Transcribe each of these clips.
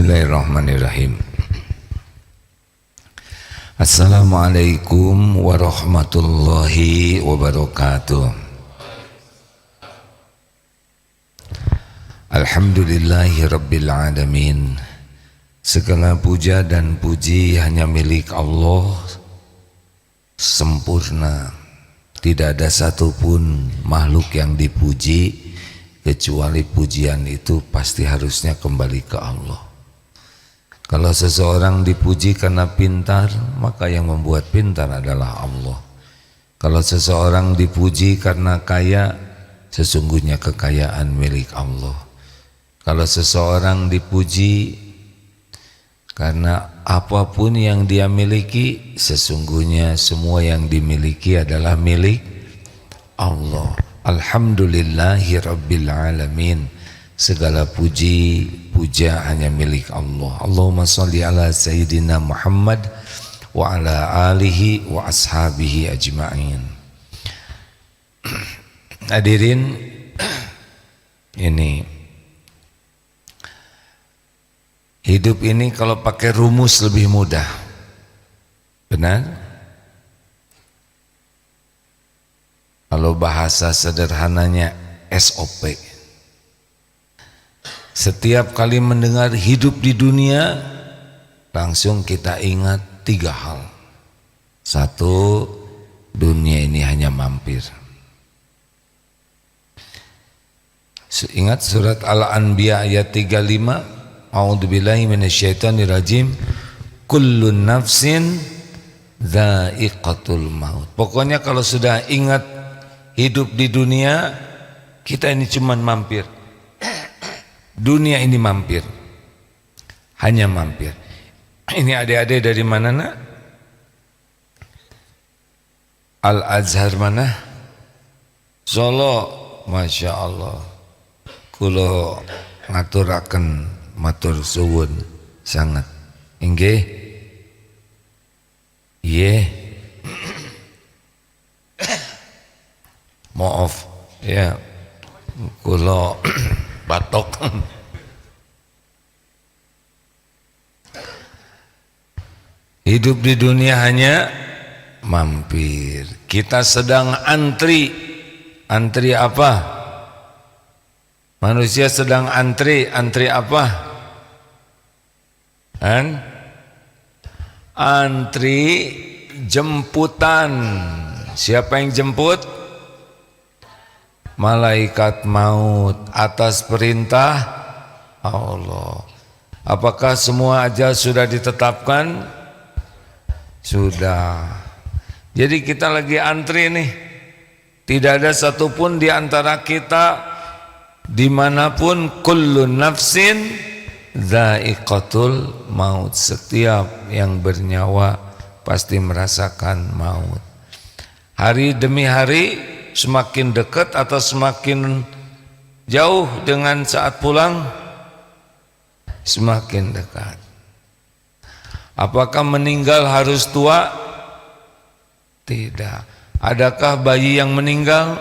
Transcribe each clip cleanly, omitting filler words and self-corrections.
Bismillahirrahmanirrahim. Assalamualaikum warahmatullahi wabarakatuh. Alhamdulillahi rabbil alamin. Segala puja dan puji hanya milik Allah, sempurna. Tidak ada satupun makhluk yang dipuji kecuali pujian itu pasti harusnya kembali ke Allah. Kalau seseorang dipuji karena pintar, maka yang membuat pintar adalah Allah. Kalau seseorang dipuji karena kaya, sesungguhnya kekayaan milik Allah. Kalau seseorang dipuji karena apapun yang dia miliki, sesungguhnya semua yang dimiliki adalah milik Allah. Alhamdulillahi rabbil alamin. Segala puji, puja hanya milik Allah. Allahumma salli ala Sayyidina Muhammad wa ala alihi wa ashabihi ajma'in. Hadirin, ini hidup ini kalau pakai rumus lebih mudah. Benar? Kalau bahasa sederhananya SOP. Setiap kali mendengar hidup di dunia, langsung kita ingat 3 hal. 1, dunia ini hanya mampir. Ingat surat Al-Anbiya ayat 35, A'udzubillahi minasyaitonirrajim, kullun nafsin dha'iqatul maut. Pokoknya kalau sudah ingat hidup di dunia, kita ini cuma mampir. Dunia ini mampir, hanya mampir. Ini adik-adik dari mana nak? Al-Azhar mana? Solo. Masya Allah. Kulo ngaturaken matur suwun sangat. Inggih. Iya. Maaf ya, kulo batok. Hidup di dunia hanya mampir. Kita sedang antri. Antri apa? Manusia sedang antri. Antri apa? Antri jemputan. Siapa yang jemput? Malaikat maut atas perintah Allah. Apakah semua ajal sudah ditetapkan? Sudah. Jadi kita lagi antri nih. Tidak ada satupun di antara kita dimanapun, kullu nafsin dha'iqatul maut. Setiap yang bernyawa pasti merasakan maut. Hari demi hari, semakin dekat atau semakin jauh dengan saat pulang? Semakin dekat. Apakah meninggal harus tua? Tidak. Adakah bayi yang meninggal?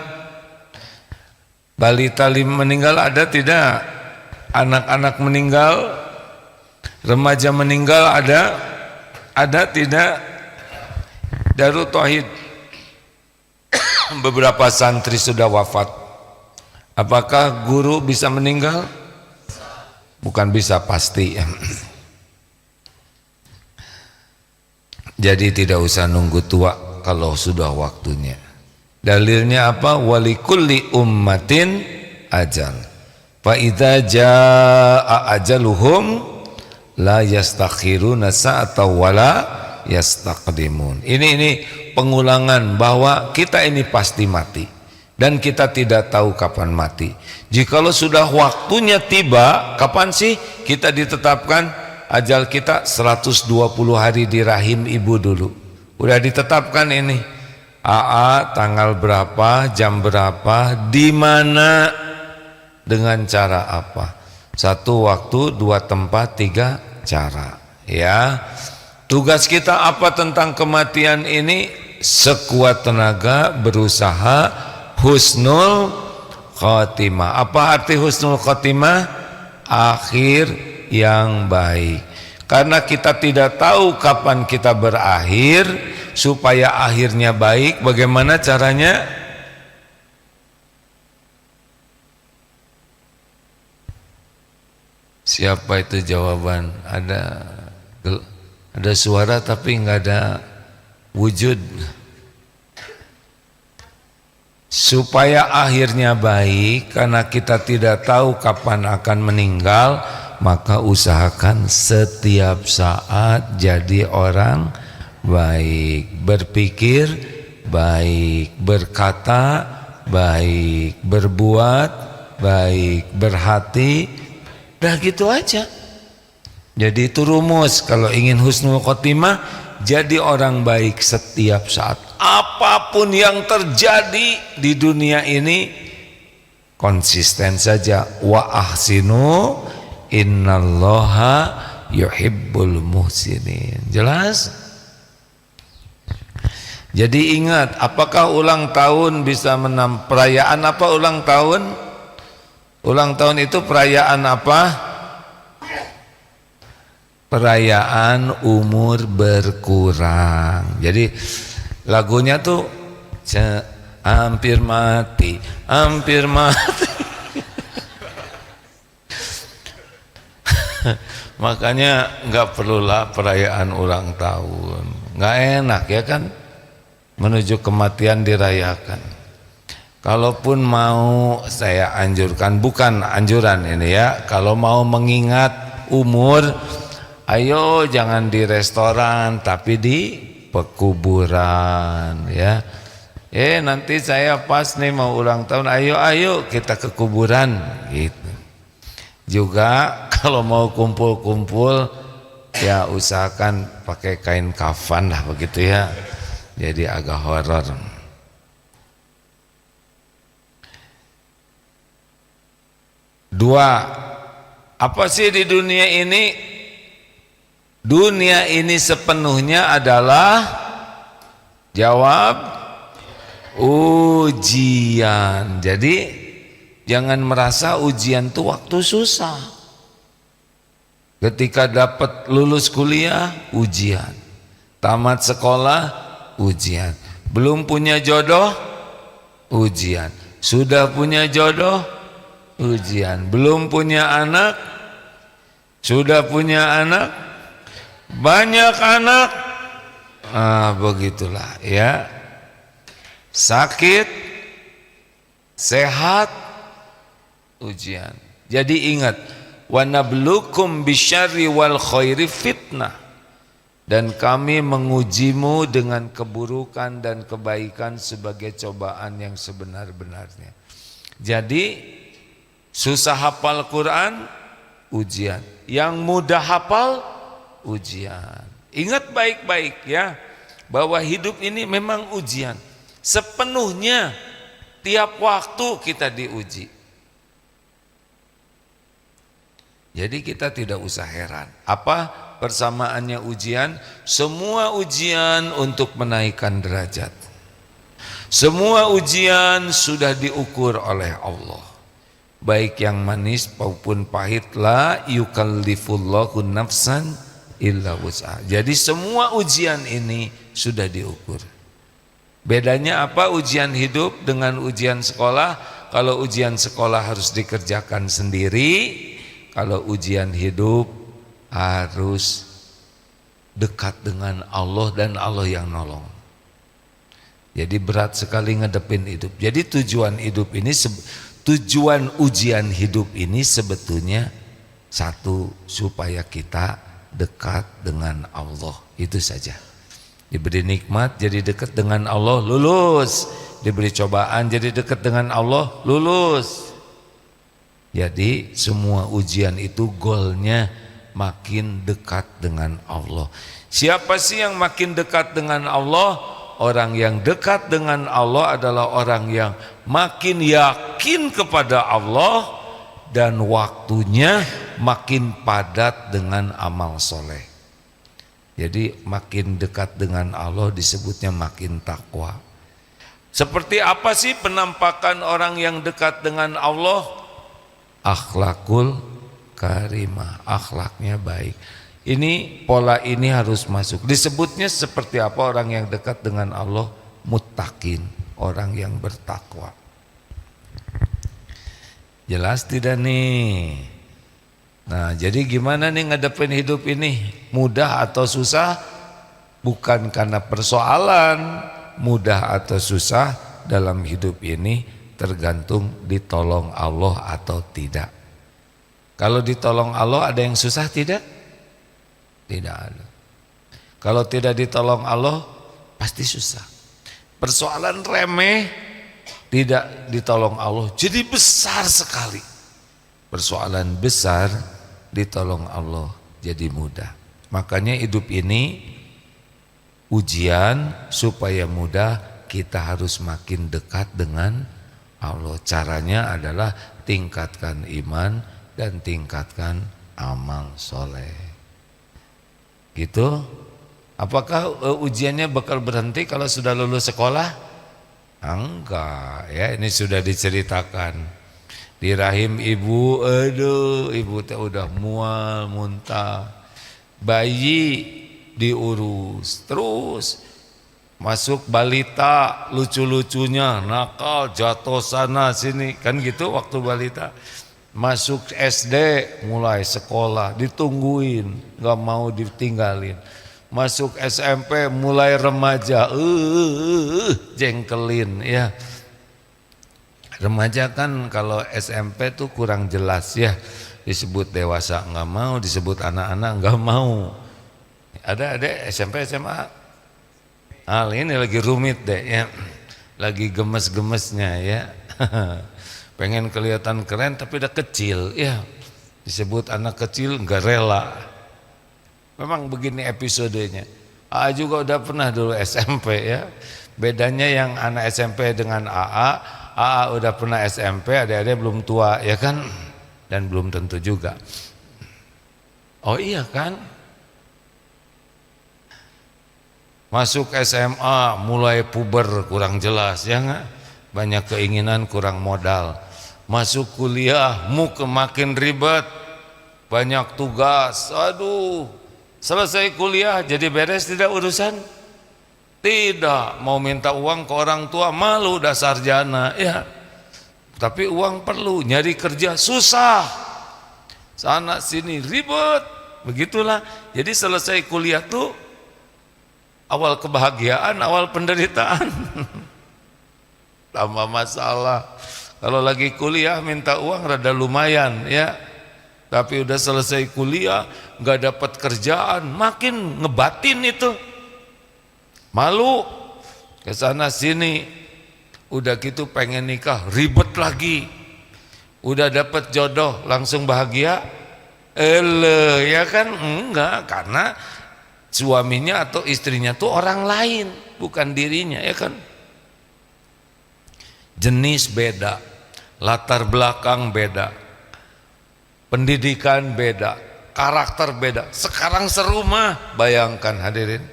Balita meninggal ada tidak? Anak-anak meninggal? Remaja meninggal ada? Ada tidak? Darut Tauhid, beberapa santri sudah wafat. Apakah guru bisa meninggal? Bukan bisa, pasti. Jadi tidak usah nunggu tua kalau sudah waktunya. Dalilnya apa? Walikulli ummatin ajal. Fa idza jaa ajaluhum la yastakhiruna sa'atan wala yastaqdimun. Ini pengulangan bahwa kita ini pasti mati dan kita tidak tahu kapan mati. Jikalau sudah waktunya tiba, kapan sih kita ditetapkan? Ajal kita 120 hari di rahim ibu dulu. Udah ditetapkan ini. AA tanggal berapa, jam berapa, di mana, dengan cara apa? 1 waktu, 2 tempat, 3 cara. Ya. Tugas kita apa tentang kematian ini? Sekuat tenaga berusaha husnul khotimah. Apa arti husnul khotimah? Akhir yang baik. Karena kita tidak tahu kapan kita berakhir, supaya akhirnya baik, bagaimana caranya? Siapa itu jawaban? Ada suara tapi nggak ada wujud. Supaya akhirnya baik, karena kita tidak tahu kapan akan meninggal, maka usahakan setiap saat jadi orang baik, berpikir baik, berkata baik, berbuat baik, berhati. Dah gitu aja. Jadi itu rumus kalau ingin husnul khotimah, jadi orang baik setiap saat. Apapun yang terjadi di dunia ini, konsisten saja. Wa ahsinu innallaha yuhibbul muhsinin. Jelas? Jadi ingat, apakah ulang tahun bisa perayaan apa ulang tahun? Ulang tahun itu perayaan apa? Perayaan umur berkurang. Jadi lagunya tuh hampir mati, hampir mati. Makanya nggak perlulah perayaan ulang tahun. Nggak enak ya kan? Menuju kematian dirayakan. Kalaupun mau, saya anjurkan, bukan anjuran ini ya, kalau mau mengingat umur, ayo jangan di restoran tapi di pekuburan ya. Nanti saya pas nih mau ulang tahun, ayo kita ke kuburan gitu. Juga kalau mau kumpul-kumpul ya usahakan pakai kain kafan lah begitu ya. Jadi agak horor. Dua, apa sih di dunia ini? Dunia ini sepenuhnya adalah, jawab, ujian. Jadi jangan merasa ujian itu waktu susah. Ketika dapat lulus kuliah, ujian. Tamat sekolah, ujian. Belum punya jodoh, ujian. Sudah punya jodoh, ujian. Belum punya anak, sudah punya anak, banyak anak, begitulah ya. Sakit, sehat, ujian. Jadi ingat, wa nabluukum bisyarri wal khairi fitnah. Dan kami mengujimu dengan keburukan dan kebaikan sebagai cobaan yang sebenar-benarnya. Jadi susah hafal Quran, ujian. Yang mudah hafal, ujian. Ingat baik-baik ya, bahwa hidup ini memang ujian. Sepenuhnya tiap waktu kita diuji. Jadi kita tidak usah heran. Apa persamaannya ujian? Semua ujian untuk menaikkan derajat. Semua ujian sudah diukur oleh Allah. Baik yang manis maupun pahit, la yukallifullahu nafsan illa wus'aha. Jadi semua ujian ini sudah diukur. Bedanya apa ujian hidup dengan ujian sekolah? Kalau ujian sekolah harus dikerjakan sendiri, kalau ujian hidup harus dekat dengan Allah dan Allah yang nolong. Jadi berat sekali ngadepin hidup. Jadi tujuan hidup ini, tujuan ujian hidup ini sebetulnya satu, supaya kita dekat dengan Allah. Itu saja. Diberi nikmat jadi dekat dengan Allah, lulus. Diberi cobaan jadi dekat dengan Allah, lulus. Jadi semua ujian itu goalnya makin dekat dengan Allah. Siapa sih yang makin dekat dengan Allah? Orang yang dekat dengan Allah adalah orang yang makin yakin kepada Allah dan waktunya makin padat dengan amal soleh. Jadi makin dekat dengan Allah disebutnya makin takwa. Seperti apa sih penampakan orang yang dekat dengan Allah? Akhlakul karimah, akhlaknya baik. Ini pola ini harus masuk. Disebutnya seperti apa orang yang dekat dengan Allah? Muttaqin, orang yang bertakwa. Jelas tidak nih? Nah, jadi gimana nih ngadepin hidup ini? Mudah atau susah? Bukan karena persoalan mudah atau susah dalam hidup ini, tergantung ditolong Allah atau tidak. Kalau ditolong Allah ada yang susah tidak? Tidak ada. Kalau tidak ditolong Allah pasti susah. Persoalan remeh tidak ditolong Allah jadi besar sekali. Persoalan besar ditolong Allah jadi mudah. Makanya hidup ini ujian supaya mudah, kita harus makin dekat dengan Allah. Caranya adalah tingkatkan iman dan tingkatkan amal soleh. Gitu. Apakah ujiannya bakal berhenti kalau sudah lulus sekolah? Enggak, ya ini sudah diceritakan. Di rahim ibu, aduh, ibu teh udah mual, muntah. Bayi diurus, terus masuk balita, lucu-lucunya, nakal, jatuh sana sini, kan gitu waktu balita. Masuk SD, mulai sekolah, ditungguin, gak mau ditinggalin. Masuk SMP, mulai remaja, jengkelin ya. Remaja kan kalau SMP tuh kurang jelas ya, disebut dewasa nggak mau, disebut anak-anak nggak mau. Ada SMP SMA, ini lagi rumit deh ya, lagi gemes-gemesnya ya. Pengen kelihatan keren tapi udah kecil ya, disebut anak kecil nggak rela. Memang begini episodenya. Juga udah pernah dulu SMP ya. Bedanya yang anak SMP dengan AA udah pernah SMP, adik-adik belum tua ya kan, dan belum tentu juga. Oh iya kan, masuk SMA mulai puber kurang jelas ya nggak, banyak keinginan kurang modal. Masuk kuliah makin ribet, banyak tugas, aduh. Selesai kuliah jadi beres tidak urusan? Tidak, mau minta uang ke orang tua malu, dah sarjana ya. Tapi uang perlu, nyari kerja susah, sana sini ribet, begitulah. Jadi selesai kuliah tuh awal kebahagiaan, awal penderitaan. Tambah masalah. Kalau lagi kuliah minta uang rada lumayan ya, tapi udah selesai kuliah nggak dapat kerjaan, makin ngebatin itu. Malu kesana sini, udah gitu pengen nikah ribet lagi, udah dapat jodoh langsung bahagia, ya kan enggak, karena suaminya atau istrinya tuh orang lain bukan dirinya ya kan. Jenis beda, latar belakang beda, pendidikan beda, karakter beda. Sekarang serumah, bayangkan hadirin,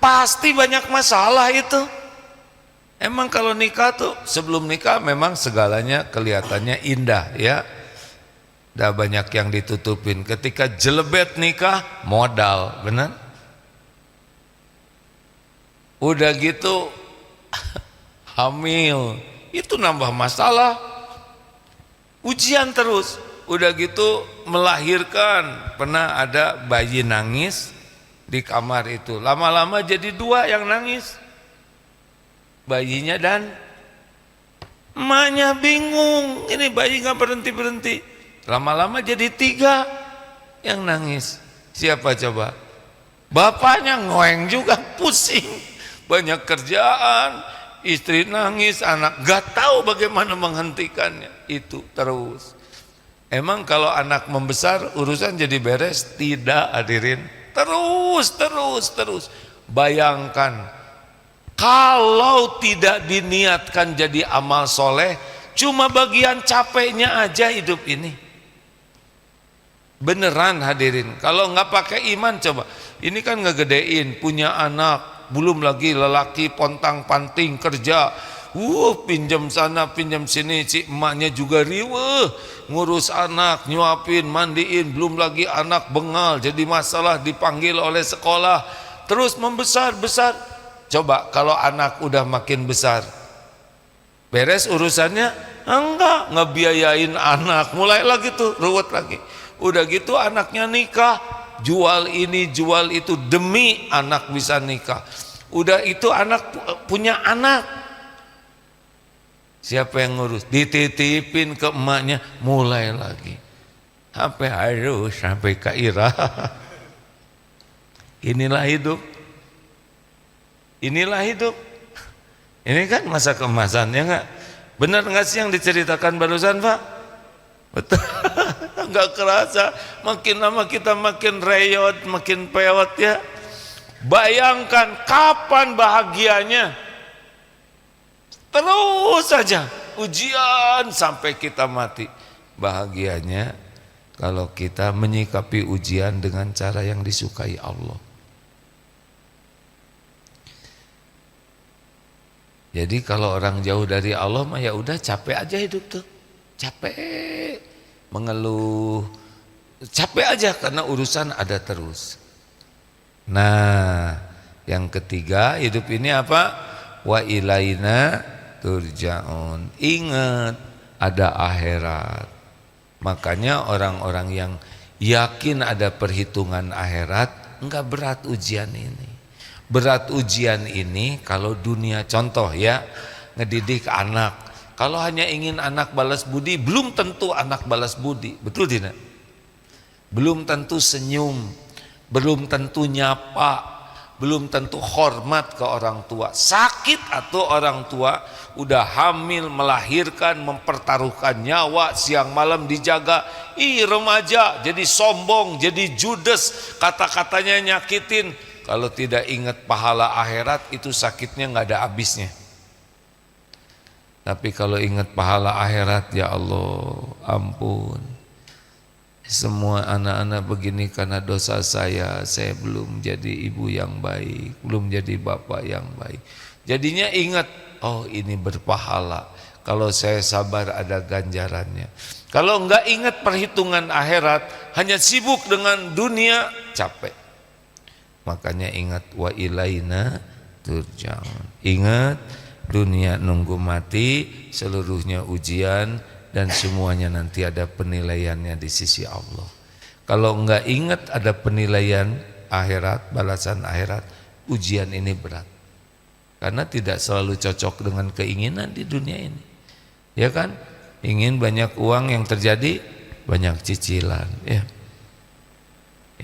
pasti banyak masalah itu. Emang kalau nikah tuh, sebelum nikah memang segalanya kelihatannya indah ya, udah banyak yang ditutupin. Ketika jelebet nikah, modal, benar? Udah gitu hamil, itu nambah masalah, ujian terus. Udah gitu melahirkan, pernah ada bayi nangis di kamar itu, lama-lama jadi dua yang nangis, bayinya dan emaknya. Bingung, ini bayi nggak berhenti-berhenti, lama-lama jadi tiga yang nangis. Siapa coba? Bapaknya ngoeng juga, pusing, banyak kerjaan, istri nangis, anak gak tahu bagaimana menghentikannya. Itu terus. Emang kalau anak membesar urusan jadi beres? Tidak hadirin. Terus. Bayangkan kalau tidak diniatkan jadi amal soleh, cuma bagian capeknya aja hidup ini. Beneran hadirin. Kalau nggak pakai iman, coba. Ini kan ngegedein, punya anak, belum lagi lelaki pontang panting kerja, Pinjam sana pinjam sini, si emaknya juga riweuh ngurus anak, nyuapin, mandiin, belum lagi anak bengal jadi masalah, dipanggil oleh sekolah, terus membesar. Coba kalau anak udah makin besar, beres urusannya? Enggak, ngebiayain anak, mulai lagi tuh ruwet lagi. Udah gitu anaknya nikah, jual ini jual itu demi anak bisa nikah. Udah itu anak punya anak, siapa yang ngurus? Dititipin ke emaknya, mulai lagi sampai harus sampai ke Ira. Inilah hidup. Ini kan masa keemasan, ya enggak? Benar enggak sih yang diceritakan barusan, Pak? Betul. Enggak kerasa, makin lama kita makin reyot, makin peot ya. Bayangkan kapan bahagianya? Terus saja ujian sampai kita mati. Bahagianya kalau kita menyikapi ujian dengan cara yang disukai Allah. Jadi kalau orang jauh dari Allah mah ya udah capek aja hidup tuh. Capek, mengeluh, capek aja karena urusan ada terus. Nah, yang ketiga, hidup ini apa? Wa ilaina turja'un. Ingat ada akhirat. Makanya orang-orang yang yakin ada perhitungan akhirat, enggak berat ujian ini. Berat ujian ini kalau dunia, contoh ya, ngedidik anak. Kalau hanya ingin anak balas budi, belum tentu anak balas budi, betul tidak? Belum tentu senyum, belum tentu nyapa, belum tentu hormat ke orang tua. Sakit atau orang tua udah hamil, melahirkan, mempertaruhkan nyawa, siang malam dijaga. Remaja jadi sombong, jadi judes, kata-katanya nyakitin. Kalau tidak ingat pahala akhirat, itu sakitnya nggak ada habisnya. Tapi kalau ingat pahala akhirat, ya Allah, ampun. Semua anak-anak begini karena dosa saya belum jadi ibu yang baik, belum jadi bapak yang baik. Jadinya ingat, oh ini berpahala. Kalau saya sabar ada ganjarannya. Kalau enggak ingat perhitungan akhirat, hanya sibuk dengan dunia, capek. Makanya ingat wa ilaina turja'un. Ingat dunia nunggu mati, seluruhnya ujian dan semuanya nanti ada penilaiannya di sisi Allah. Kalau enggak ingat ada penilaian akhirat, balasan akhirat, ujian ini berat. Karena tidak selalu cocok dengan keinginan di dunia ini. Ya kan? Ingin banyak uang, yang terjadi banyak cicilan, ya.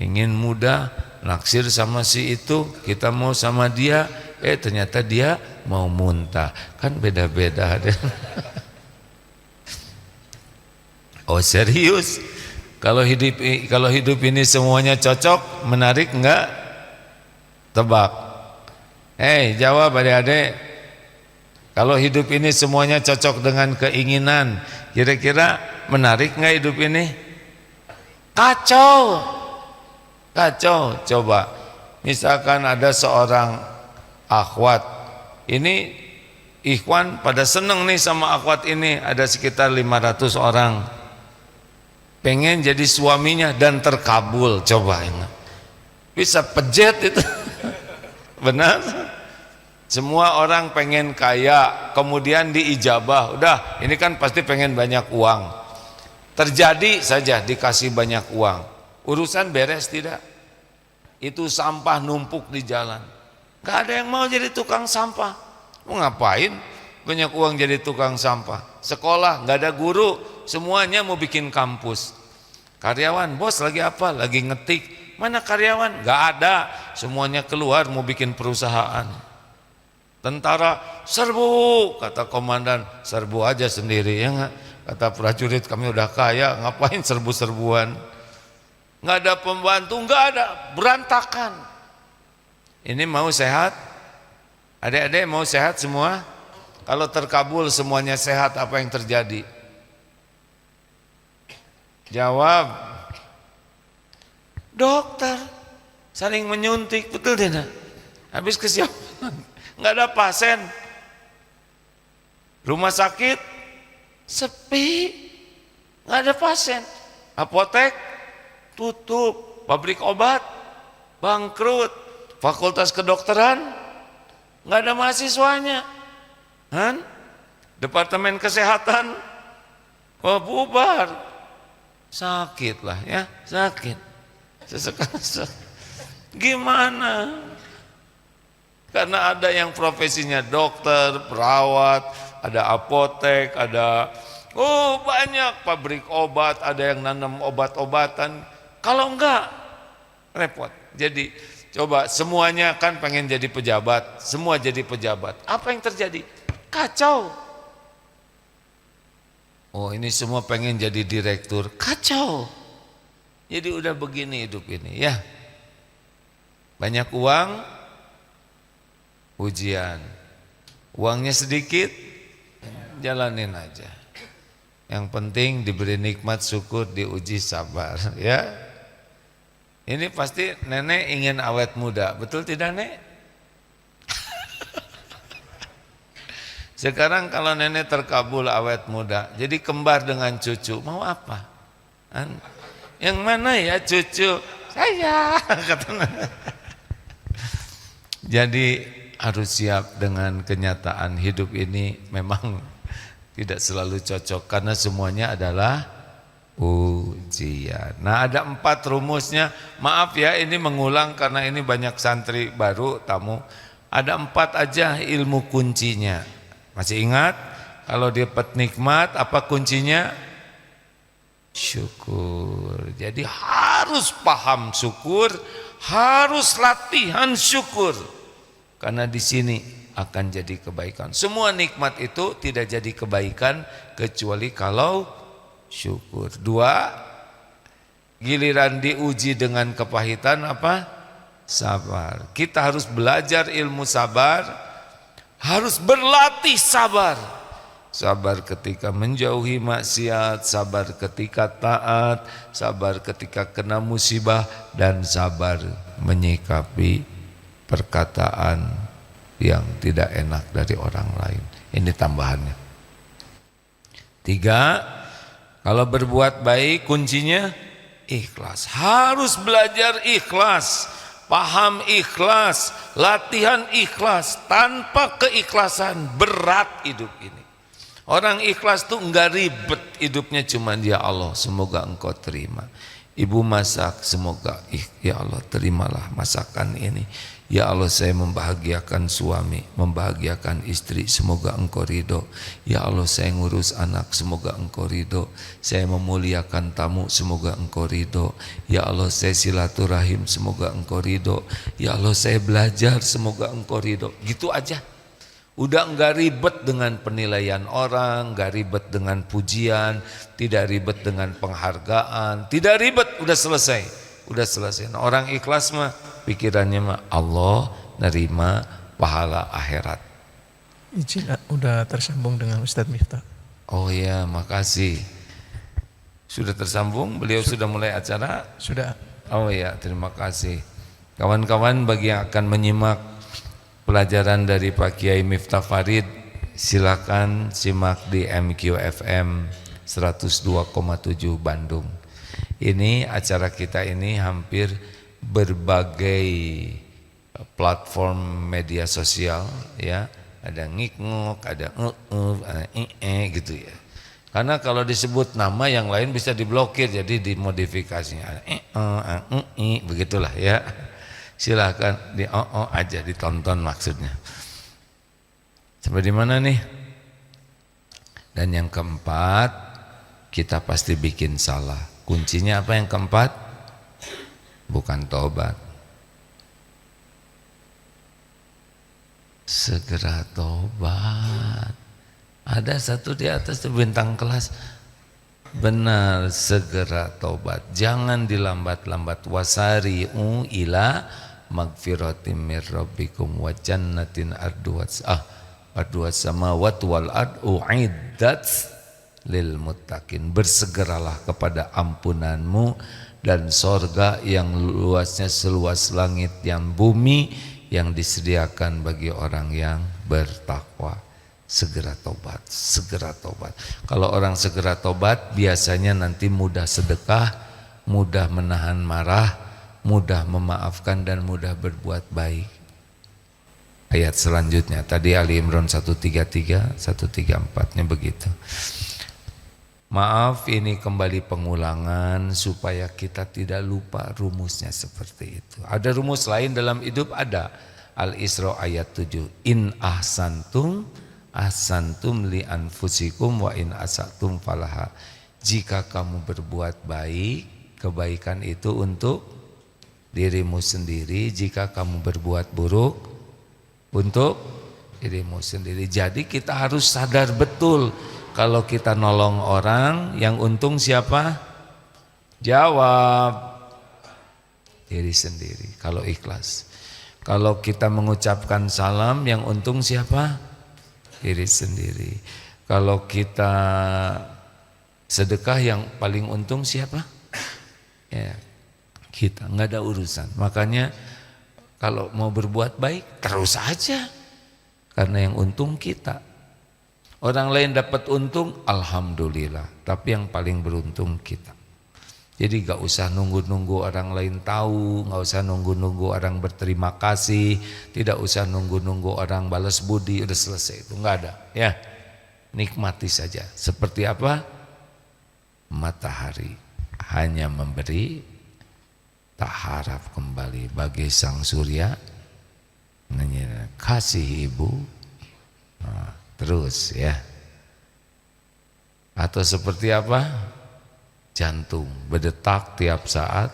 Ingin mudah, naksir sama si itu, kita mau sama dia, ternyata dia mau muntah. Kan beda-beda. Oh serius? Kalau hidup ini semuanya cocok, menarik enggak? Tebak. Jawab adik-adik. Kalau hidup ini semuanya cocok dengan keinginan, kira-kira menarik enggak hidup ini? Kacau. Coba misalkan ada seorang akhwat, ini ikhwan pada seneng nih sama akhwat ini, ada sekitar 500 orang pengen jadi suaminya dan terkabul. Coba ingat, bisa pejet itu. Benar, semua orang pengen kaya, kemudian diijabah, udah ini kan pasti pengen banyak uang, terjadi saja dikasih banyak uang, urusan beres tidak? Itu sampah numpuk di jalan, gak ada yang mau jadi tukang sampah. Mau ngapain banyak uang jadi tukang sampah? Sekolah gak ada guru, semuanya mau bikin kampus. Karyawan, bos lagi apa? Lagi ngetik. Mana karyawan? Gak ada, semuanya keluar mau bikin perusahaan. Tentara, serbu, kata komandan, serbu aja sendiri, ya gak? Kata prajurit, kami udah kaya, ngapain serbu-serbuan? Nggak ada pembantu, nggak ada, berantakan. Ini mau sehat? Adik-adik mau sehat semua? Kalau terkabul semuanya sehat, apa yang terjadi? Jawab. Dokter saling menyuntik, betul tidak? Habis kesiapan, nggak ada pasien. Rumah sakit sepi, nggak ada pasien. Apotek tutup, pabrik obat bangkrut, fakultas kedokteran nggak ada mahasiswanya, kan? Departemen kesehatan bubar, sakit lah ya, sakit sesekali. Gimana? Karena ada yang profesinya dokter, perawat, ada apotek, ada banyak pabrik obat, ada yang nanam obat-obatan. Kalau enggak repot. Jadi coba semuanya kan pengen jadi pejabat, semua jadi pejabat. Apa yang terjadi? Kacau. Oh, ini semua pengen jadi direktur, kacau. Jadi udah begini hidup ini ya. Banyak uang, ujian. Uangnya sedikit, jalanin aja. Yang penting diberi nikmat syukur, diuji sabar ya. Ini pasti nenek ingin awet muda, betul tidak Nek? Sekarang kalau nenek terkabul awet muda, jadi kembar dengan cucu, mau apa? Yang mana ya cucu? Saya, kata nenek. Jadi harus siap dengan kenyataan hidup ini memang tidak selalu cocok karena semuanya adalah ujian. Nah, ada 4 rumusnya. Maaf ya, ini mengulang karena ini banyak santri baru tamu. Ada 4 aja ilmu kuncinya. Masih ingat? Kalau dapat nikmat apa kuncinya? Syukur. Jadi harus paham syukur, harus latihan syukur. Karena di sini akan jadi kebaikan. Semua nikmat itu tidak jadi kebaikan kecuali kalau syukur. 2, giliran diuji dengan kepahitan apa? Sabar. Kita harus belajar ilmu sabar. Harus berlatih sabar. Sabar ketika menjauhi maksiat, sabar ketika taat, sabar ketika kena musibah, dan sabar menyikapi perkataan yang tidak enak dari orang lain. Ini tambahannya. 3, kalau berbuat baik kuncinya ikhlas. Harus belajar ikhlas. Paham ikhlas, latihan ikhlas. Tanpa keikhlasan berat hidup ini. Orang ikhlas tuh enggak ribet hidupnya, cuma ya Allah semoga engkau terima. Ibu masak, semoga ya Allah terimalah masakan ini. Ya Allah saya membahagiakan suami, membahagiakan istri, semoga engkau ridho. Ya Allah saya ngurus anak, semoga engkau ridho. Saya memuliakan tamu, semoga engkau ridho. Ya Allah saya silaturahim, semoga engkau ridho. Ya Allah saya belajar, semoga engkau ridho. Gitu aja. Udah enggak ribet dengan penilaian orang, enggak ribet dengan pujian, tidak ribet dengan penghargaan, tidak ribet, udah selesai. Udah selesai. Nah, orang ikhlas mah pikirannya mah Allah nerima pahala akhirat. Izin, udah tersambung dengan Ustadz Miftah. Oh ya, makasih. Sudah tersambung? Beliau sudah mulai acara? Sudah. Oh ya, terima kasih. Kawan-kawan bagi yang akan menyimak pelajaran dari Pak Kiai Miftah Farid, silakan simak di MQFM 102,7 Bandung. Ini acara kita ini hampir berbagai platform media sosial ya, ada ngik-ngok, ada gitu ya. Karena kalau disebut nama yang lain bisa diblokir, jadi dimodifikasinya begitulah ya. Silahkan di aja ditonton maksudnya. Sampai di mana nih? Dan yang keempat, kita pasti bikin salah. Kuncinya apa yang keempat? Bukan tobat. Segera tobat. Ada satu di atas tuh bintang kelas. Benar, segera tobat. Jangan dilambat-lambat. Wasari'u ila magfiratim mir rabbikum wa jannatin arduwas samawati wal ardu uiddat lil muttaqin. Bersegeralah kepada ampunanmu dan sorga yang luasnya seluas langit yang bumi, yang disediakan bagi orang yang bertakwa. segera tobat, segera tobat. Kalau orang segera tobat biasanya nanti mudah sedekah, mudah menahan marah, mudah memaafkan dan mudah berbuat baik. Ayat selanjutnya tadi Ali Imran 133, 134-nya begitu. Maaf, ini kembali pengulangan supaya kita tidak lupa rumusnya seperti itu. Ada rumus lain dalam hidup, ada. Al-Isra ayat 7. In ahsantum li anfusikum wa in asatum falaha. Jika kamu berbuat baik, kebaikan itu untuk dirimu sendiri. Jika kamu berbuat buruk, untuk dirimu sendiri. Jadi kita harus sadar betul, kalau kita nolong orang, yang untung siapa? Jawab, diri sendiri kalau ikhlas. Kalau kita mengucapkan salam, yang untung siapa? Diri sendiri. Kalau kita sedekah, yang paling untung siapa? Ya, kita, nggak ada urusan. Makanya kalau mau berbuat baik terus aja, karena yang untung kita. Orang lain dapat untung, alhamdulillah. Tapi yang paling beruntung kita. Jadi gak usah nunggu-nunggu orang lain tahu, gak usah nunggu-nunggu orang berterima kasih, tidak usah nunggu-nunggu orang balas budi, udah selesai, itu gak ada. Ya, nikmati saja. Seperti apa? Matahari hanya memberi, tak harap kembali. Bagi sang surya, kasih ibu, nah, terus ya. Atau seperti apa? Jantung berdetak tiap saat,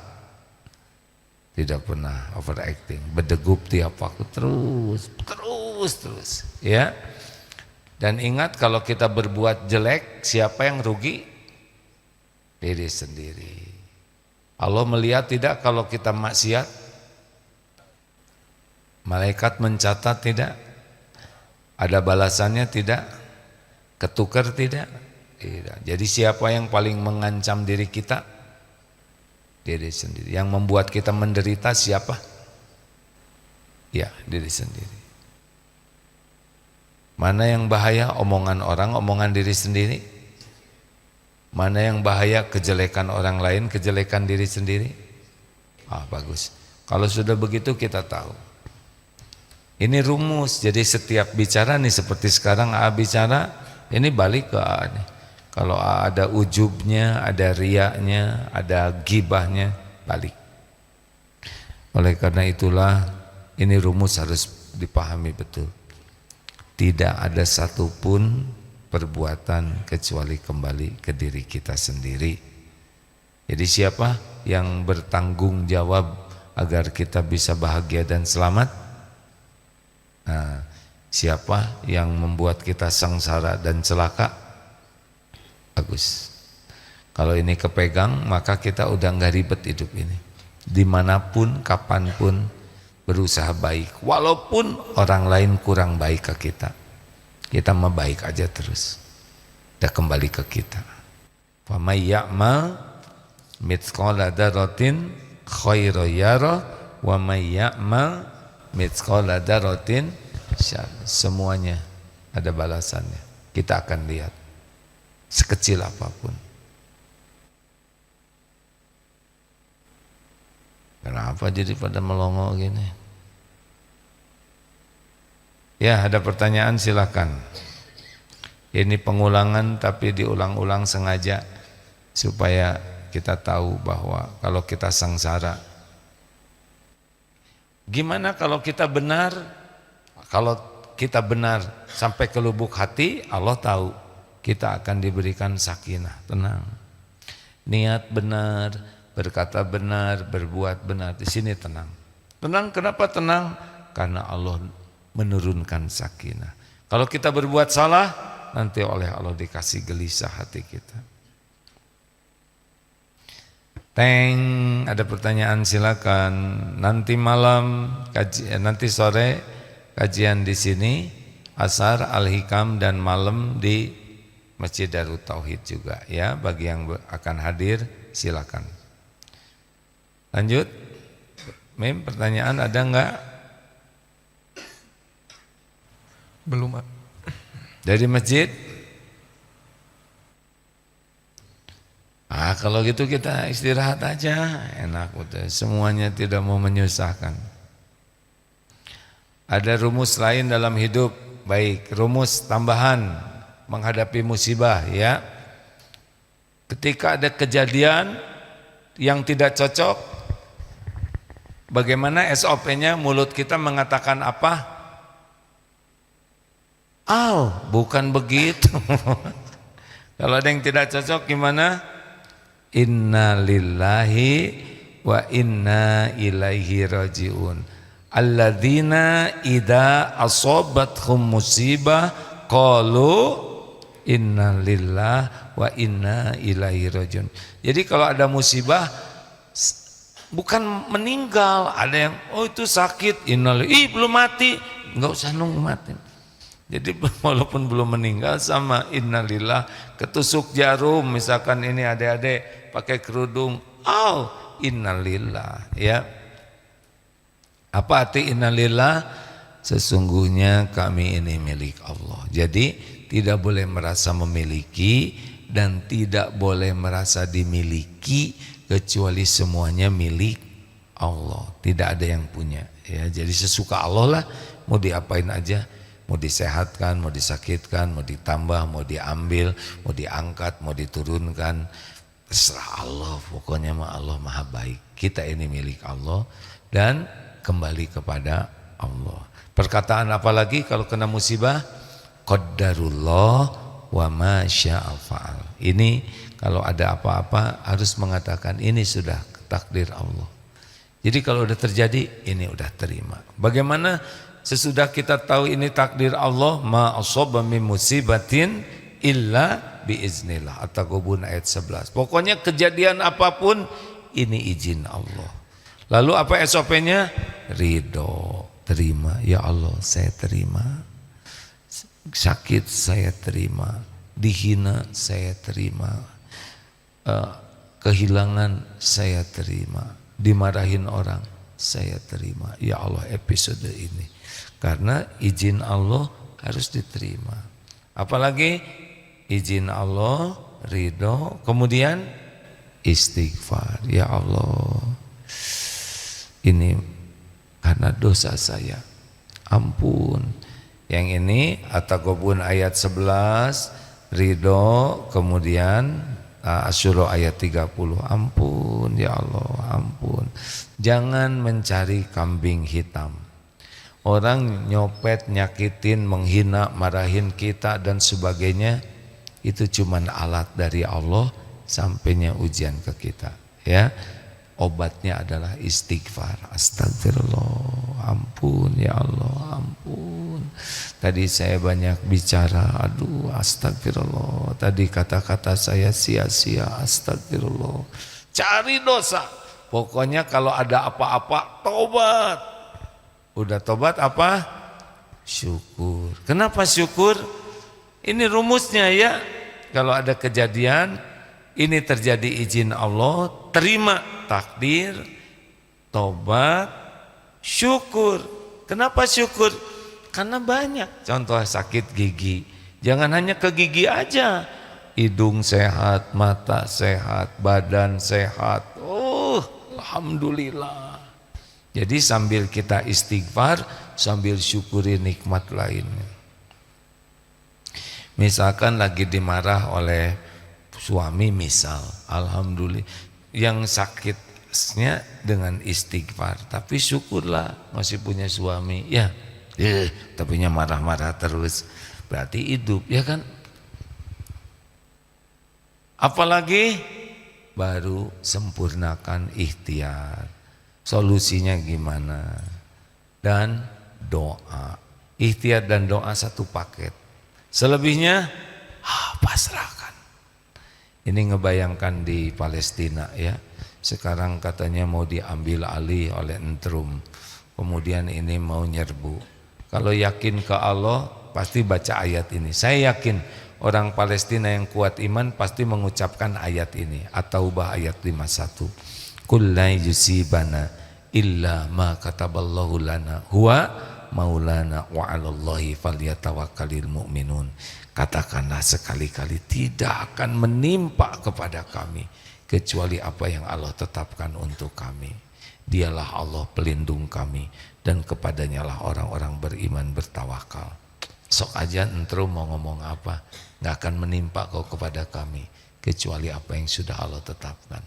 tidak pernah overacting, berdegup tiap waktu, terus ya. Dan ingat, kalau kita berbuat jelek, siapa yang rugi? Diri sendiri. Allah melihat tidak kalau kita maksiat? Malaikat mencatat tidak? Ada balasannya tidak? Ketukar tidak? Tidak. Jadi siapa yang paling mengancam diri kita? Diri sendiri. Yang membuat kita menderita siapa? Ya, diri sendiri. Mana yang bahaya? Omongan orang, omongan diri sendiri. Mana yang bahaya? Kejelekan orang lain, kejelekan diri sendiri. Bagus. Kalau sudah begitu kita tahu. Ini rumus. Jadi setiap bicara nih, seperti sekarang A bicara, ini balik ke A nih. Kalau ada ujubnya, ada riaknya, ada gibahnya, balik. Oleh karena itulah, ini rumus harus dipahami betul. Tidak ada satupun perbuatan kecuali kembali ke diri kita sendiri. Jadi siapa yang bertanggung jawab agar kita bisa bahagia dan selamat? Nah, siapa yang membuat kita sengsara dan celaka? Bagus. Kalau ini kepegang, maka kita udah nggak ribet hidup ini. Dimanapun, kapanpun berusaha baik. Walaupun orang lain kurang baik ke kita, kita mah baik aja terus. Udah kembali ke kita. Fa may ya'mal mithqala dzarratin khairan yarah wa may ya'mal mithqala dzarratin syarran. Semuanya ada balasannya. Kita akan lihat. Sekecil apapun. Kenapa jadi pada melongo gini? Ya, ada pertanyaan, silakan. Ini pengulangan tapi diulang-ulang sengaja supaya kita tahu bahwa kalau kita sengsara. Gimana kalau kita benar? Kalau kita benar sampai ke lubuk hati, Allah tahu. Kita akan diberikan sakinah, tenang. Niat benar, berkata benar, berbuat benar, di sini tenang. Tenang, kenapa tenang? Karena Allah menurunkan sakinah. Kalau kita berbuat salah, nanti oleh Allah dikasih gelisah hati kita. Ada pertanyaan, silakan. Nanti malam, nanti sore kajian di sini, Asar, Al-Hikam, dan malam di Masjid Darut Tauhid juga ya. Bagi yang akan hadir silakan. Lanjut. Mim, pertanyaan ada enggak? Belum, Pak. Dari masjid. Kalau gitu kita istirahat aja, enak udah. Semuanya tidak mau menyusahkan. Ada rumus lain dalam hidup, baik rumus tambahan menghadapi musibah ya. Ketika ada kejadian yang tidak cocok, bagaimana SOP-nya? Mulut kita mengatakan apa? Bukan begitu. Kalau ada yang tidak cocok gimana? Inna lillahi wa inna ilaihi raji'un. Alladzina idza asabathum musibah qalu inna lillahi wa inna ilaihi raji'un. Jadi kalau ada musibah bukan meninggal, ada yang itu sakit, innalillahi, belum mati, enggak usah nunggu mati. Jadi walaupun belum meninggal sama innalillah, ketusuk jarum misalkan ini adik-adik pakai kerudung, innalillah ya. Apa arti innalillah? Sesungguhnya kami ini milik Allah. Jadi tidak boleh merasa memiliki dan tidak boleh merasa dimiliki, kecuali semuanya milik Allah. Tidak ada yang punya ya. Jadi sesuka Allah lah, mau diapain aja. Mau disehatkan, mau disakitkan, mau ditambah, mau diambil, mau diangkat, mau diturunkan, terserah Allah. Pokoknya Allah maha baik. Kita ini milik Allah dan kembali kepada Allah. Perkataan apa lagi kalau kena musibah? Qaddarullah wa ma syaa fa'al. Ini kalau ada apa-apa harus mengatakan ini sudah takdir Allah. Jadi kalau udah terjadi, ini udah terima. Bagaimana sesudah kita tahu ini takdir Allah? Ma asaba min musibatin illa biiznillah. At-Taghabun ayat 11. Pokoknya kejadian apapun ini izin Allah. Lalu apa SOP-nya? Ridho, terima. Ya Allah, saya terima. Sakit saya terima, dihina saya terima, kehilangan saya terima, dimarahin orang saya terima. Ya Allah, episode ini karena izin Allah harus diterima. Apalagi izin Allah, ridho, kemudian istighfar. Ya Allah, ini karena dosa saya, ampun. Yang ini At-Taghabun ayat 11, ridho, kemudian Asy-Syura ayat 30, ampun ya Allah, ampun. Jangan mencari kambing hitam. Orang nyopet, nyakitin, menghina, marahin kita dan sebagainya, itu cuman alat dari Allah sampainya ujian ke kita ya. Obatnya adalah istighfar. Astagfirullah, ampun ya Allah, ampun. Tadi saya banyak bicara, aduh astagfirullah. Tadi kata-kata saya sia-sia, astagfirullah. Cari dosa. Pokoknya kalau ada apa-apa, tobat. Udah tobat apa? Syukur. Kenapa syukur? Ini rumusnya ya. Kalau ada kejadian, ini terjadi izin Allah, terima takdir, tobat, syukur. Kenapa syukur? Karena banyak. Contoh sakit gigi, jangan hanya ke gigi aja. Hidung sehat, mata sehat, badan sehat. Alhamdulillah. Jadi sambil kita istighfar, sambil syukuri nikmat lainnya. Misalkan lagi dimarah oleh suami misal, alhamdulillah, yang sakitnya dengan istighfar, tapi syukurlah masih punya suami ya, tapi marah-marah terus, berarti hidup ya kan. Apalagi baru sempurnakan ikhtiar, solusinya gimana, dan doa. Ikhtiar dan doa satu paket, selebihnya pasrahkan. Ini ngebayangkan di Palestina ya, sekarang katanya mau diambil alih oleh Entrum, kemudian ini mau nyerbu. Kalau yakin ke Allah pasti baca ayat ini. Saya yakin orang Palestina yang kuat iman pasti mengucapkan ayat ini, At-Taubah ayat 51. Qul la yusibana illa ma kataballahu lana huwa maulana wa 'alallahi falyatawakkalul mu'minun. Katakanlah sekali-kali tidak akan menimpa kepada kami kecuali apa yang Allah tetapkan untuk kami. Dialah Allah pelindung kami dan kepadanya lah orang-orang beriman bertawakal. Sok aja entro mau ngomong apa, nggak akan menimpa kau kepada kami kecuali apa yang sudah Allah tetapkan.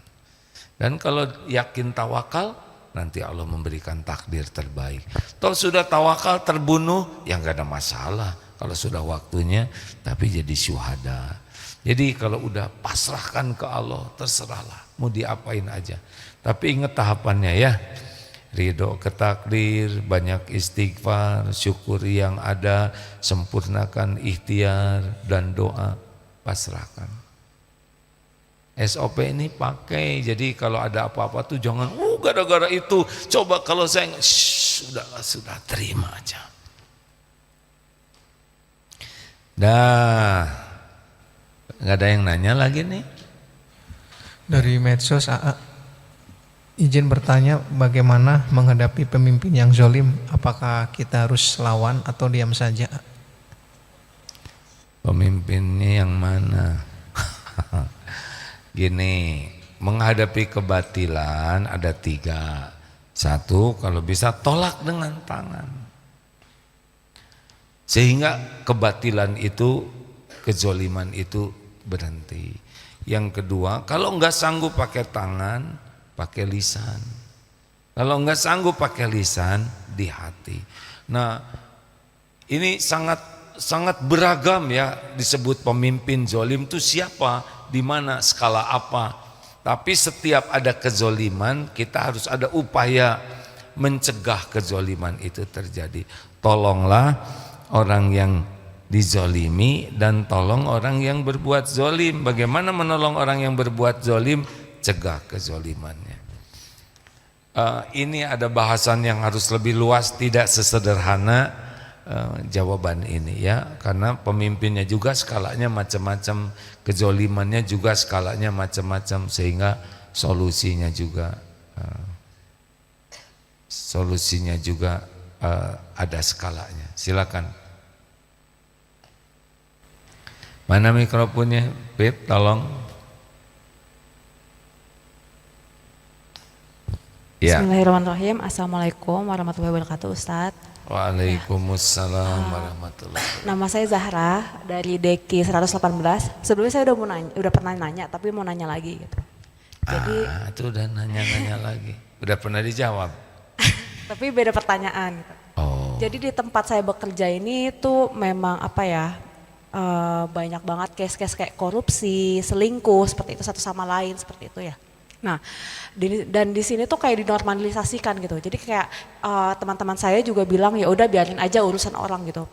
Dan kalau yakin tawakal, nanti Allah memberikan takdir terbaik. Toh sudah tawakal terbunuh, ya nggak ada masalah kalau sudah waktunya, tapi jadi syuhada. Jadi kalau udah pasrahkan ke Allah, terserahlah mau diapain aja. Tapi ingat tahapannya ya. Ridho ke takdir, banyak istighfar, syukuri yang ada, sempurnakan ikhtiar dan doa, pasrahkan. SOP ini pakai, jadi kalau ada apa-apa tuh jangan, gara-gara itu, coba kalau saya, sudah terima aja. Dah, nggak ada yang nanya lagi nih. Dari medsos AA. Izin bertanya, bagaimana menghadapi pemimpin yang zolim? Apakah kita harus lawan atau diam saja? Pemimpinnya yang mana? Gini, menghadapi kebatilan ada 3. 1, kalau bisa tolak dengan tangan. Sehingga kebatilan itu, kezoliman itu berhenti. Yang kedua, kalau enggak sanggup pakai tangan, pakai lisan. Kalau enggak sanggup pakai lisan, di hati. Nah, ini sangat beragam ya, disebut pemimpin zolim itu siapa, di mana, skala apa. Tapi setiap ada kezoliman, kita harus ada upaya mencegah kezoliman itu terjadi. Tolonglah orang yang dizolimi dan tolong orang yang berbuat zolim. Bagaimana menolong orang yang berbuat zolim? Cegah kezolimannya. Ini ada bahasan yang harus lebih luas, tidak sesederhana jawaban ini ya, karena pemimpinnya juga skalanya macam-macam, kezolimannya juga skalanya macam-macam, sehingga solusinya juga ada skalanya. Silakan. Mana mikrofonnya, Pip, tolong. Ya. Bismillahirrahmanirrahim. Assalamualaikum warahmatullahi wabarakatuh, Ustadz. Waalaikumsalam warahmatullahi wabarakatuh. Nama saya Zahra dari Deki 118. Sebelumnya saya udah pernah nanya, tapi mau nanya lagi gitu. Jadi itu udah nanya lagi. Udah pernah dijawab. tapi beda pertanyaan gitu. Oh. Jadi di tempat saya bekerja ini tuh memang apa ya? Banyak banget case-case kayak korupsi, selingkuh seperti itu satu sama lain seperti itu ya. Nah, dan di sini tuh kayak dinormalisasikan gitu. Jadi kayak teman-teman saya juga bilang ya udah biarin aja urusan orang gitu.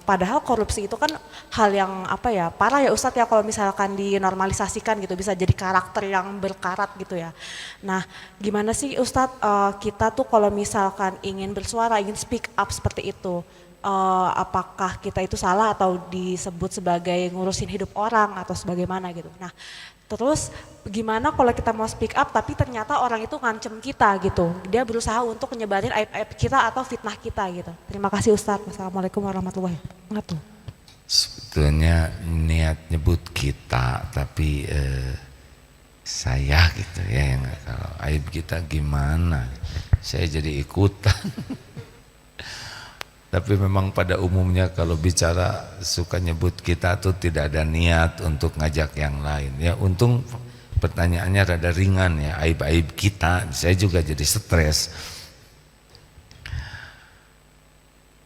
Padahal korupsi itu kan hal yang apa ya, parah ya Ustadz ya kalau misalkan dinormalisasikan gitu, bisa jadi karakter yang berkarat gitu ya. Nah, gimana sih Ustadz kita tuh kalau misalkan ingin bersuara, ingin speak up seperti itu, apakah kita itu salah atau disebut sebagai ngurusin hidup orang atau sebagaimana gitu. Nah, terus gimana kalau kita mau speak up tapi ternyata orang itu ngancem kita gitu. Dia berusaha untuk nyebarin aib-aib kita atau fitnah kita gitu. Terima kasih Ustadz. Wassalamualaikum warahmatullahi wabarakatuh. Sebetulnya niat nyebut kita, tapi saya gitu ya, yang kalau aib kita gimana? Saya jadi ikutan. Tapi memang pada umumnya kalau bicara suka nyebut kita tuh tidak ada niat untuk ngajak yang lain ya. Untung pertanyaannya rada ringan ya, aib-aib kita. Saya juga jadi stres.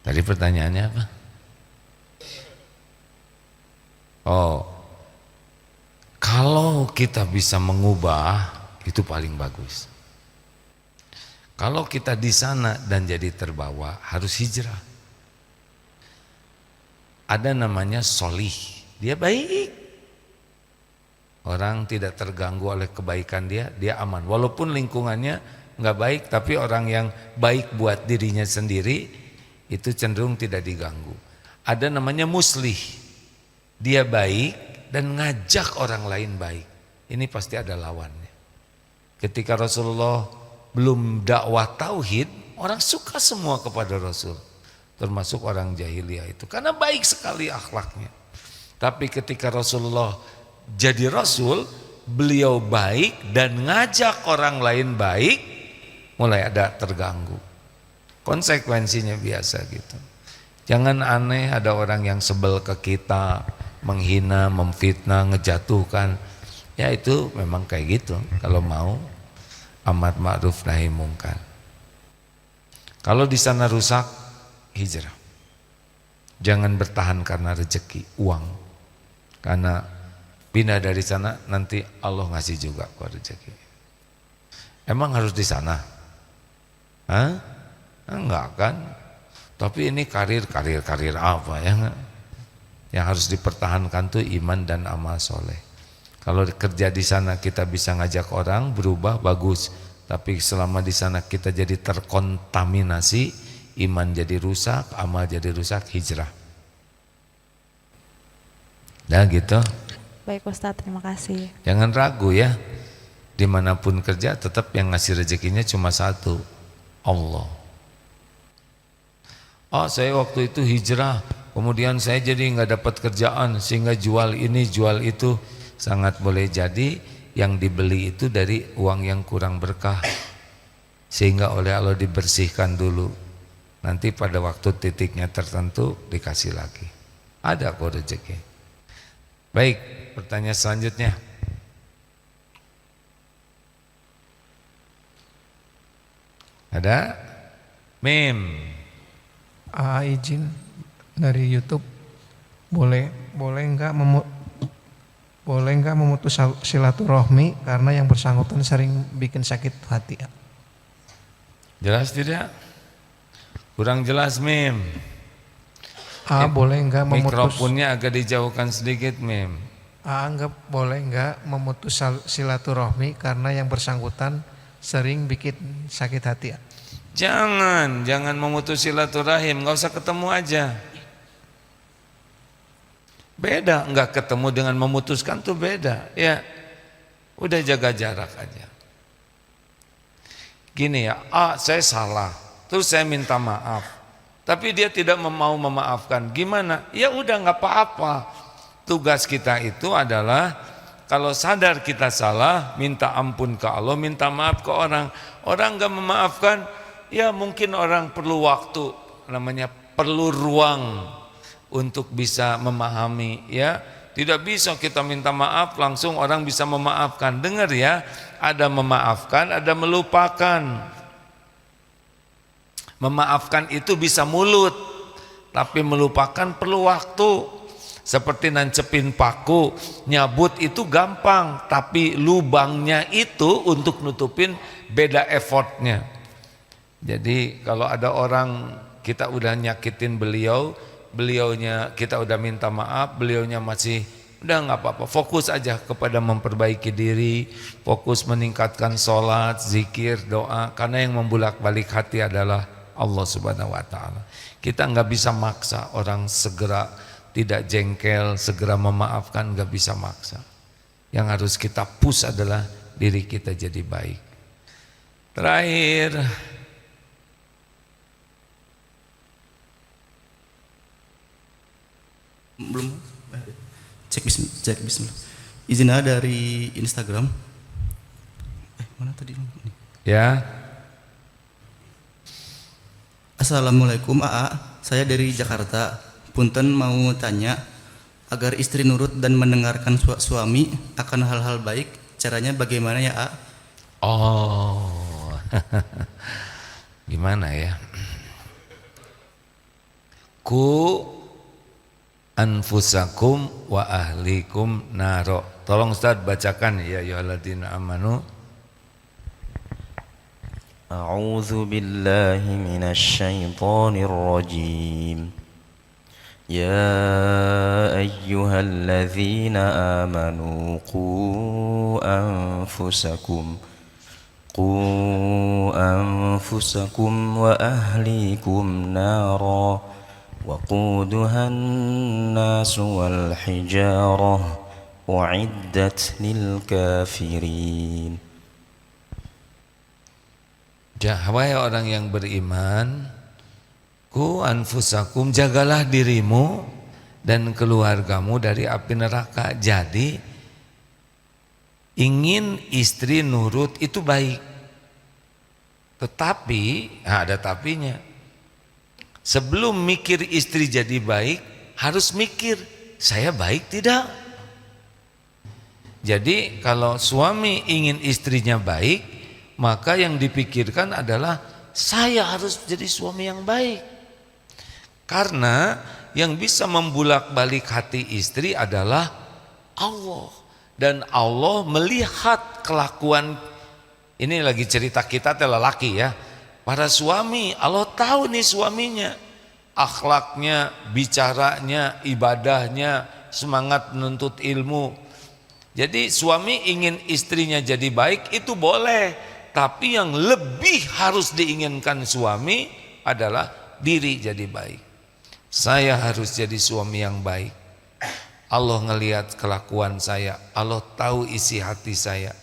Tadi pertanyaannya apa? Oh, kalau kita bisa mengubah itu paling bagus. Kalau kita di sana dan jadi terbawa, harus hijrah. Ada namanya solih, dia baik. Orang tidak terganggu oleh kebaikan dia aman. Walaupun lingkungannya nggak baik, tapi orang yang baik buat dirinya sendiri itu cenderung tidak diganggu. Ada namanya muslih, dia baik dan ngajak orang lain baik. Ini pasti ada lawannya. Ketika Rasulullah belum dakwah tauhid, orang suka semua kepada Rasul. termasuk orang jahiliyah itu, karena baik sekali akhlaknya. Tapi ketika Rasulullah jadi Rasul, beliau baik dan ngajak orang lain baik, mulai ada terganggu. Konsekuensinya biasa gitu. Jangan aneh ada orang yang sebel ke kita, menghina, memfitnah, ngejatuhkan. Ya itu memang kayak gitu. Kalau mau amar ma'ruf nahi mungkar. Kalau di sana rusak, hijrah. Jangan bertahan karena rezeki, uang. Karena pindah dari sana nanti Allah ngasih juga kok rezeki. Emang harus di sana? Hah? Enggak kan? Tapi ini karir apa ya enggak? Yang harus dipertahankan tuh iman dan amal soleh. Kalau kerja di sana kita bisa ngajak orang berubah, bagus. Tapi selama di sana kita jadi terkontaminasi, iman jadi rusak, amal jadi rusak, hijrah. Nah gitu. Baik Ustadz, terima kasih. Jangan ragu ya. Dimanapun kerja tetap yang ngasih rezekinya cuma satu, Allah. Oh saya waktu itu hijrah, kemudian saya jadi nggak dapat kerjaan sehingga jual ini jual itu. Sangat boleh jadi yang dibeli itu dari uang yang kurang berkah, sehingga oleh Allah dibersihkan dulu. Nanti pada waktu titiknya tertentu dikasih lagi. Ada kok rezeki. Baik, pertanyaan selanjutnya. Ada? Mim. Izin dari YouTube, boleh enggak memutus silaturahmi karena yang bersangkutan sering bikin sakit hati? Jelas tidak? Kurang jelas Mim. Boleh enggak memutus? Mikrofonnya agak dijauhkan sedikit Mim. Boleh enggak memutus silaturahmi karena yang bersangkutan sering bikin sakit hati? Jangan memutus silaturahim, nggak usah ketemu aja. Beda, nggak ketemu dengan memutuskan tuh beda. Ya, udah jaga jarak aja. Gini ya, saya salah, terus saya minta maaf, tapi dia tidak mau memaafkan. Gimana? Ya udah nggak apa-apa. Tugas kita itu adalah kalau sadar kita salah, minta ampun ke Allah, minta maaf ke orang. Orang nggak memaafkan. Ya mungkin orang perlu waktu, namanya perlu ruang untuk bisa memahami ya. Tidak bisa kita minta maaf langsung orang bisa memaafkan. Dengar ya, ada memaafkan, ada melupakan. Memaafkan itu bisa mulut, tapi melupakan perlu waktu. Seperti nancepin paku, nyabut itu gampang, tapi lubangnya itu untuk nutupin beda effortnya. Jadi kalau ada orang kita udah nyakitin beliaunya kita udah minta maaf, beliaunya masih udah nggak apa-apa, fokus aja kepada memperbaiki diri, fokus meningkatkan sholat, zikir, doa, karena yang membulak-balik hati adalah Allah Subhanahu Wa Taala. Kita nggak bisa maksa orang segera tidak jengkel, segera memaafkan, nggak bisa maksa. Yang harus kita push adalah diri kita jadi baik. Terakhir, belum cek bismillah. Izin dari Instagram. Mana tadi? ya. Assalamualaikum AA, saya dari Jakarta. Punten mau tanya, agar istri nurut dan mendengarkan suami akan hal-hal baik, caranya bagaimana ya A? Oh, gimana ya? Ku anfusakum wa ahlikum naro. Tolong Ustaz bacakan ya ayyuhalladzina amanu. A'udzu billahi minasy syaithanir rajim. Ya ayyuhalladzina amanu qu anfusakum wa ahlikum nara. وقودها الناس والحجارة أعدت للكافرين. Wahai orang yang beriman, Ku anfusakum, jagalah dirimu dan keluargamu dari api neraka. Jadi ingin istri nurut itu baik. Tetapi ada tapinya. Sebelum mikir istri jadi baik, harus mikir saya baik tidak. Jadi kalau suami ingin istrinya baik, maka yang dipikirkan adalah saya harus jadi suami yang baik. Karena yang bisa membulak-balik hati istri adalah Allah. Dan Allah melihat kelakuan, ini lagi cerita kita lelaki ya. Para suami, Allah tahu nih suaminya, akhlaknya, bicaranya, ibadahnya, semangat menuntut ilmu. Jadi suami ingin istrinya jadi baik itu boleh, tapi yang lebih harus diinginkan suami adalah diri jadi baik. Saya harus jadi suami yang baik. Allah ngelihat kelakuan saya, Allah tahu isi hati saya.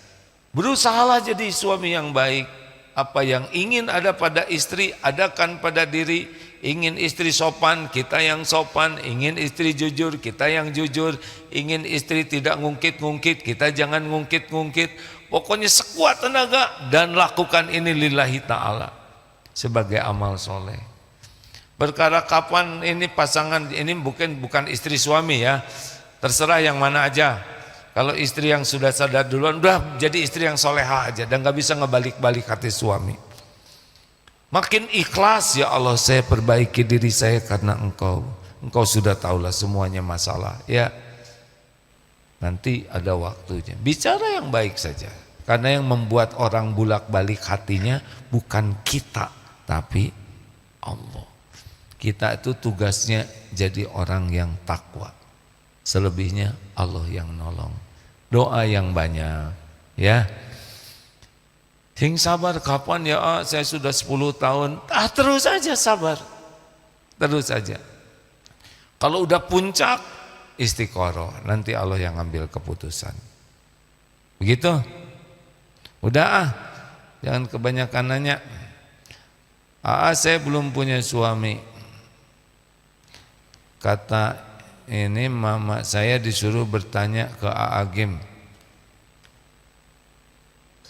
Berusahalah jadi suami yang baik. Apa yang ingin ada pada istri, adakan pada diri. Ingin istri sopan, kita yang sopan. Ingin istri jujur, kita yang jujur. Ingin istri tidak ngungkit-ngungkit, kita jangan ngungkit-ngungkit. Pokoknya sekuat tenaga dan lakukan ini lillahi ta'ala sebagai amal soleh. Perkara kapan ini pasangan, ini bukan istri suami ya, terserah yang mana aja. Kalau istri yang sudah sadar duluan, udah jadi istri yang soleha aja dan gak bisa ngebalik-balik hati suami. Makin ikhlas, ya Allah saya perbaiki diri saya karena Engkau sudah tahulah semuanya masalah ya. Nanti ada waktunya, bicara yang baik saja. Karena yang membuat orang bulak-balik hatinya bukan kita, tapi Allah. Kita itu tugasnya jadi orang yang takwa. Selebihnya Allah yang nolong. Doa yang banyak ya. Hing sabar kapan ya, saya sudah 10 tahun. Terus aja sabar. Terus aja. Kalau udah puncak istiqoroh, nanti Allah yang ambil keputusan. Begitu? Udah jangan kebanyakan nanya. Saya belum punya suami. Kata ini mama saya disuruh bertanya ke Agim.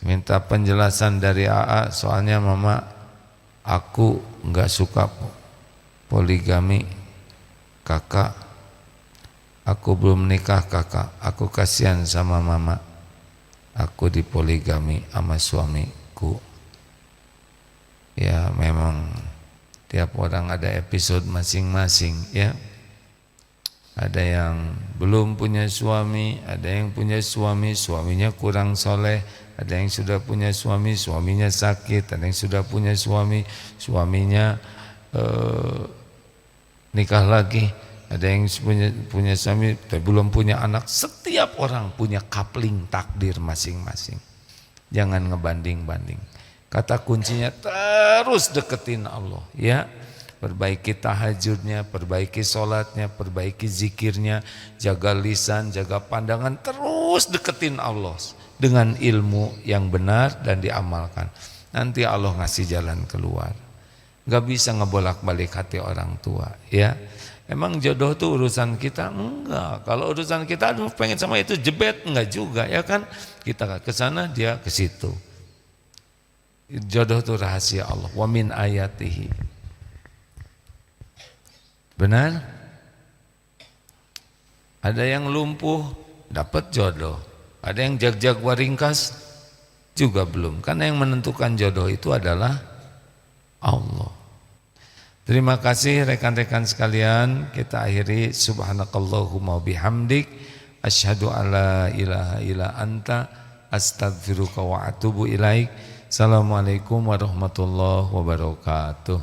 Minta penjelasan dari soalnya mama aku enggak suka poligami kakak. Aku belum nikah kakak, aku kasihan sama mama. Aku dipoligami sama suamiku. Ya memang tiap orang ada episode masing-masing ya. Ada yang belum punya suami, ada yang punya suami, suaminya kurang soleh. Ada yang sudah punya suami, suaminya sakit. Ada yang sudah punya suami, suaminya nikah lagi. Ada yang punya suami tapi belum punya anak. Setiap orang punya coupling takdir masing-masing. Jangan ngebanding-banding. Kata kuncinya terus deketin Allah ya. Perbaiki tahajudnya, perbaiki sholatnya, perbaiki zikirnya, jaga lisan, jaga pandangan, terus deketin Allah dengan ilmu yang benar dan diamalkan. Nanti Allah ngasih jalan keluar. Gak bisa ngebolak-balik hati orang tua ya. Emang jodoh tuh urusan kita? Enggak. Kalau urusan kita aduh pengen sama itu jebet, enggak juga ya kan. Kita ke sana, dia ke situ. Jodoh tuh rahasia Allah. Wa min ayatihi. Benar? Ada yang lumpuh dapat jodoh. Ada yang jag-jag waringkas juga belum. Karena yang menentukan jodoh itu adalah Allah. Terima kasih rekan-rekan sekalian. Kita akhiri subhanakallahumma bihamdik asyhadu alla ilaha illa anta astaghfiruka wa atubu ilaik. Assalamualaikum warahmatullahi wabarakatuh.